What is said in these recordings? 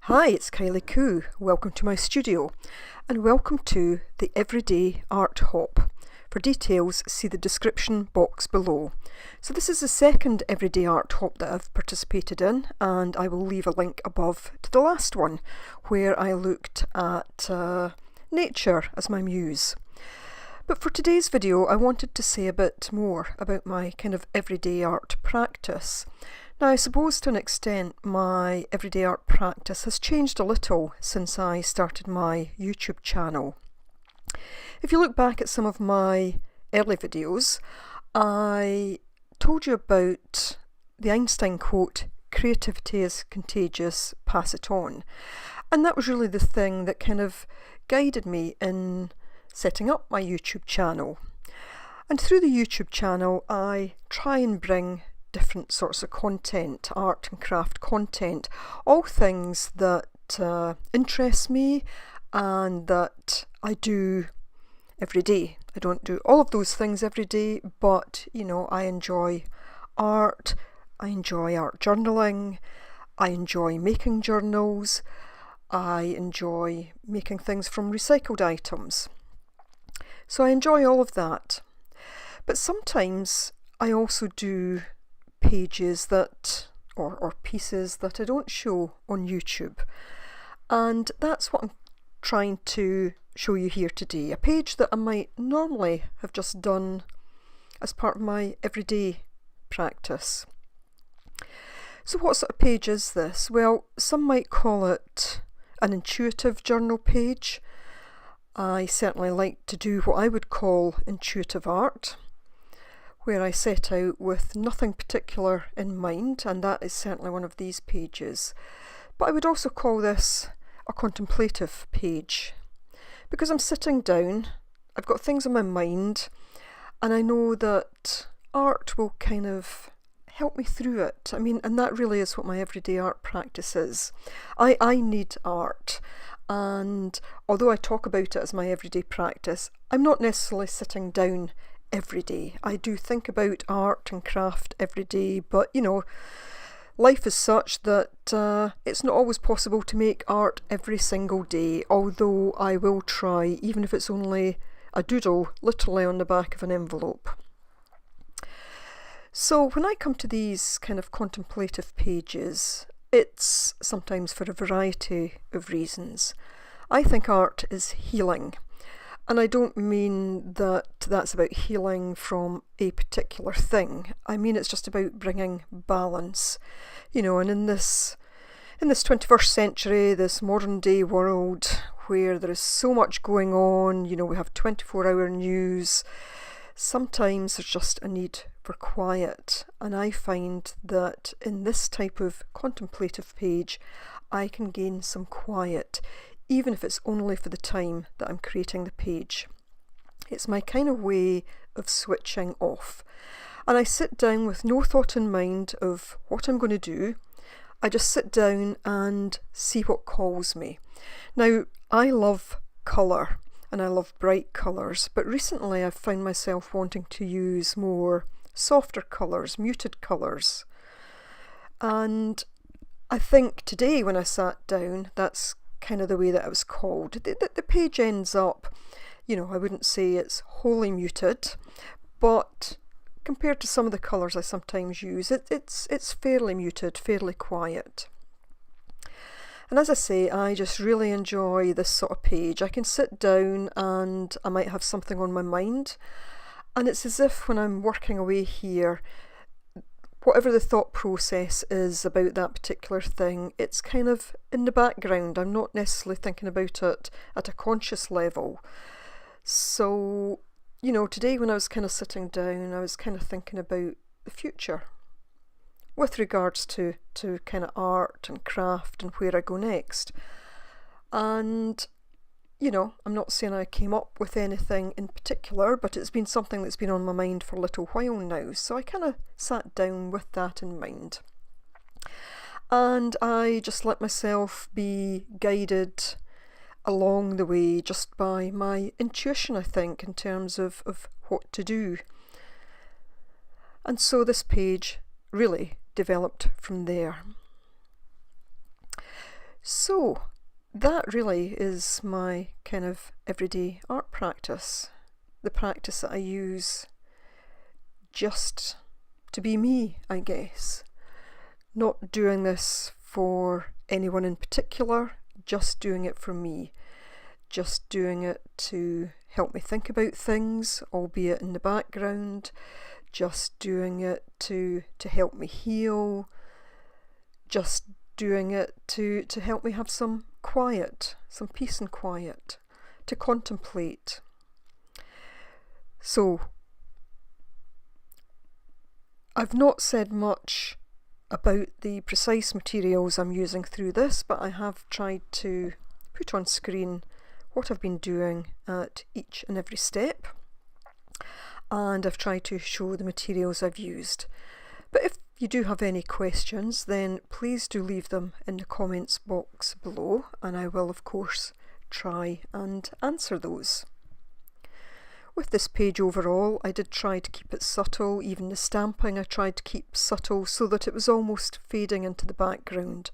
Hi, it's Kylie Koo. Welcome to my studio and welcome to the Everyday Art Hop. For details, see the description box below. So this is the second Everyday Art Hop that I've participated in, and I will leave a link above to the last one where I looked at nature as my muse. But for today's video, I wanted to say a bit more about my kind of everyday art practice. Now, I suppose to an extent my everyday art practice has changed a little since I started my YouTube channel. If you look back at some of my early videos, I told you about the Einstein quote, "Creativity is contagious, pass it on." And that was really the thing that kind of guided me in setting up my YouTube channel. And through the YouTube channel, I try and bring different sorts of content, art and craft content, all things that interest me and that I do every day. I don't do all of those things every day, but I enjoy art, I enjoy art journaling, I enjoy making journals, I enjoy making things from recycled items. So I enjoy all of that. But sometimes I also do pages that, or pieces that I don't show on YouTube. And that's what I'm trying to show you here today. A page that I might normally have just done as part of my everyday practice. So what sort of page is this? Well, some might call it an intuitive journal page. I certainly like to do what I would call intuitive art, where I set out with nothing particular in mind, and that is certainly one of these pages. But I would also call this a contemplative page, because I'm sitting down, I've got things on my mind, and I know that art will kind of help me through it. And that really is what my everyday art practice is. I need art. And although I talk about it as my everyday practice, I'm not necessarily sitting down every day. I do think about art and craft every day, but life is such that it's not always possible to make art every single day, although I will try, even if it's only a doodle literally on the back of an envelope. So when I come to these kind of contemplative pages, it's sometimes for a variety of reasons. I think art is healing, and I don't mean that that's about healing from a particular thing. I mean it's just about bringing balance, and in this 21st century, this modern day world where there is so much going on, we have 24-hour news, sometimes there's just a need for quiet, and I find that in this type of contemplative page I can gain some quiet, even if it's only for the time that I'm creating the page. It's my kind of way of switching off, and I sit down with no thought in mind of what I'm going to do. I just sit down and see what calls me. Now, I love colour and I love bright colours, but recently I've found myself wanting to use more softer colours, muted colours. And I think today when I sat down, that's kind of the way that it was called. The page ends up, I wouldn't say it's wholly muted, but compared to some of the colours I sometimes use, it's fairly muted, fairly quiet. And as I say, I just really enjoy this sort of page. I can sit down and I might have something on my mind, and it's as if when I'm working away here, whatever the thought process is about that particular thing, it's kind of in the background. I'm not necessarily thinking about it at a conscious level. So, today when I was kind of sitting down, I was kind of thinking about the future with regards to kind of art and craft and where I go next. And I'm not saying I came up with anything in particular, but it's been something that's been on my mind for a little while now. So I kind of sat down with that in mind. And I just let myself be guided along the way just by my intuition, I think, in terms of what to do. And so this page really developed from there. So that really is my kind of everyday art practice, the practice that I use just to be me, I guess. Not doing this for anyone in particular, just doing it for me. Just doing it to help me think about things, albeit in the background. Just doing it to help me heal. Just doing it to help me have some quiet, some peace and quiet, to contemplate. So, I've not said much about the precise materials I'm using through this, but I have tried to put on screen what I've been doing at each and every step, and I've tried to show the materials I've used. But if you do have any questions, then please do leave them in the comments box below, and I will of course try and answer those. With this page overall, I did try to keep it subtle. Even the stamping I tried to keep subtle so that it was almost fading into the background.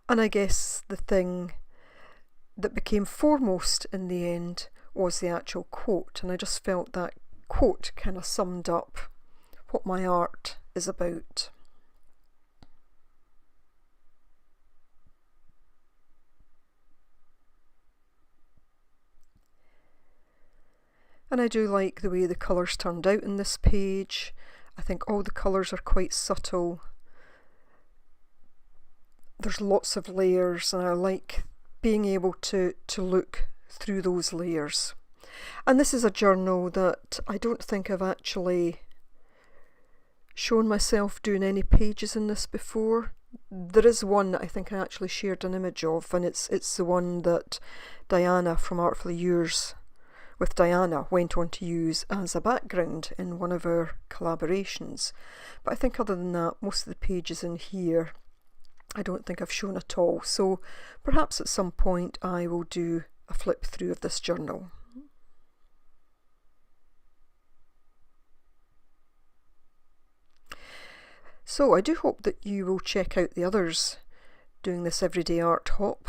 And I guess the thing that became foremost in the end was the actual quote, and I just felt that quote kind of summed up what my art is about. And I do like the way the colours turned out in this page. I think all the colours are quite subtle. There's lots of layers, and I like being able to look through those layers. And this is a journal that I don't think I've actually shown myself doing any pages in this before. There is one that I think I actually shared an image of, and it's the one that Diana from Artfully Yours with Diana went on to use as a background in one of our collaborations. But I think other than that, most of the pages in here I don't think I've shown at all, so perhaps at some point I will do a flip through of this journal. So I do hope that you will check out the others doing this everyday art hop.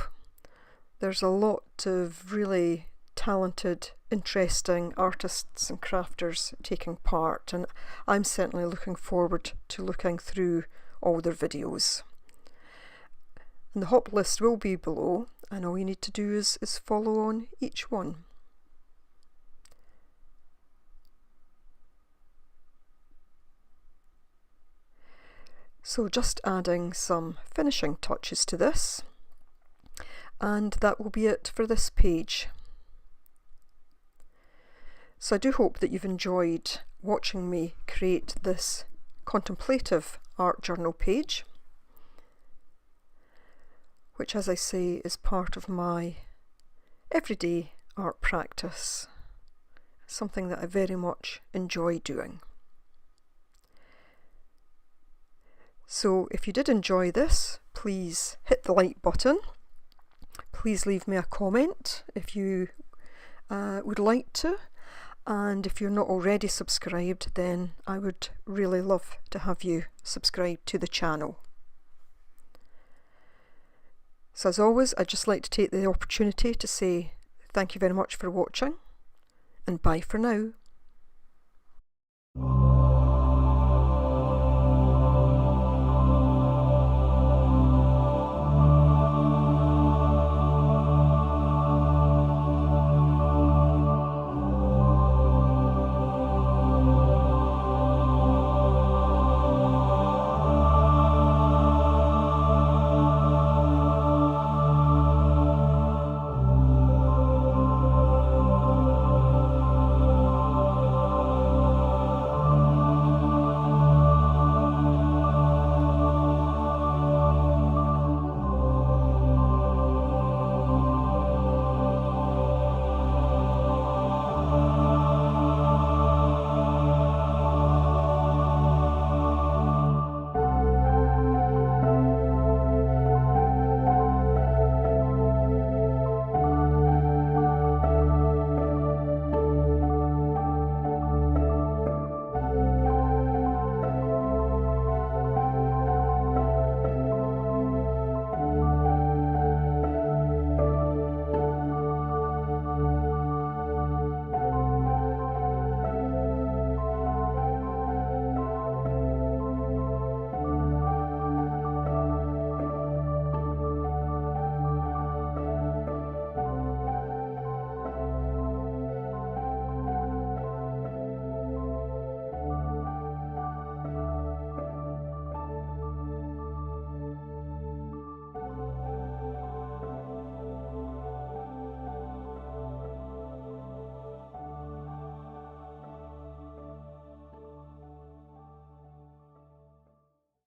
There's a lot of really talented, interesting artists and crafters taking part, and I'm certainly looking forward to looking through all their videos. And the hop list will be below, and all you need to do is follow on each one. So just adding some finishing touches to this, and that will be it for this page. So I do hope that you've enjoyed watching me create this contemplative art journal page, which, as I say, is part of my everyday art practice, something that I very much enjoy doing. So if you did enjoy this, please hit the like button. Please leave me a comment if you would like to. And if you're not already subscribed, then I would really love to have you subscribe to the channel. So as always, I'd just like to take the opportunity to say thank you very much for watching, and bye for now.